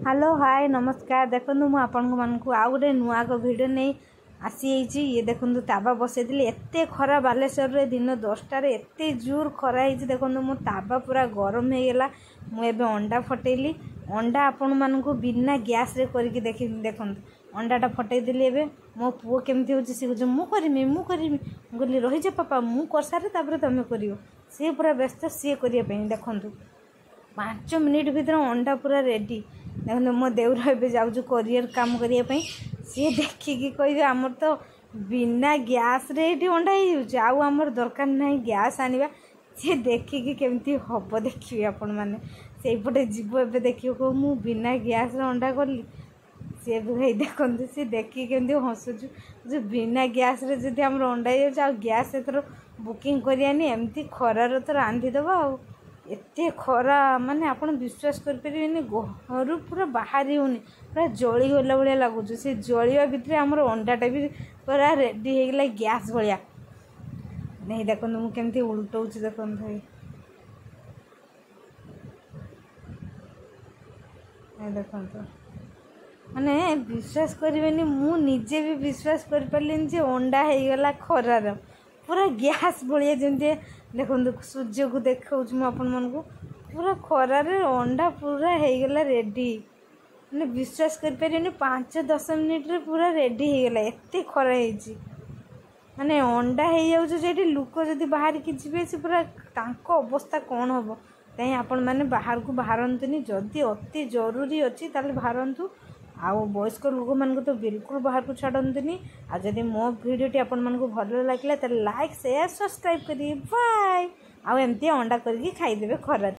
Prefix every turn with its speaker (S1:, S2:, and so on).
S1: Hello hi नमस्कार। देखो मुझे आपण मानक आउ गोटे नुआ भिडियो नहीं आसी ये देखो ताबा बसई एत खरा बालेश्वर दिन 10टार एत जोर खरा ही देखो मो ताबा पूरा गरम हो गला। मुझे अंडा फटेली अंडा आपण मानक बिना गैस रे करके देखो अंडाटा फटेदेली एवं मो पुओ केमती हो सी कह मु करी कहली रही जा पापा मु कर सारे तुम कर सी पूरा व्यस्त सी करने देखूँ 5 मिनिट भीतर अंडा पूरा रेडी। देखो मो देवर ए जाऊँ कोरियर काम करने सी देखिकी कहे आमर तो बिना गैस रे अंडा हो आमर दरकार ना गैस आनिबा। सी देखिकी केमती हम देखिए आपण मैंने से पटे जीव ए देखिए कह मु बिना गैस रे अंडा कली सी भाई देखते सी देखिए केमती हसुचु जो बिना गैस रे जदि आमर अंडा हो गैस एथर बुकिंग करियानी एमती खरार तो रांधिदेवा आ एते खरा माने आपण विश्वास कर परिबेनी घर पूरा बाहरी होनी पूरा जली गला भाया लगुच से जलिया भितर आमर अंडाटा भी पूरा रेडी हो गला गैस भाया नहीं देखो मुझे केमती उल्टौच देखो देखो माने विश्वास करेनि मु निजे भी विश्वास कर पारलिन जे अंडा हो गला खरार पूरा गैस भाया जमी देखो सूर्य को देखा आपण मानक पूरा खरार अंडा पूरा हो गला रेडी मैंने विश्वास कर पारे 5-10 मिनिट रे पूरा रेडी हो गला एत खरा हो माने अंडा हो जाऊँ लुक जदि बाहर की जी से पूरा तांको अवस्था कौन हम कहीं आपण मैंने बाहर को बाहरतुनि जदि अति जरूरी अच्छी ताले बाहरतु आउ वयस्क लोक मान तो बिल्कुल बाहर को छाड़तुनि। आदि मो भिडियोटी आपण मानक भल लगे लाइक शेयर सब्सक्राइब करिए बाय आउ एमती अंडा करके खाईदेवे खरा।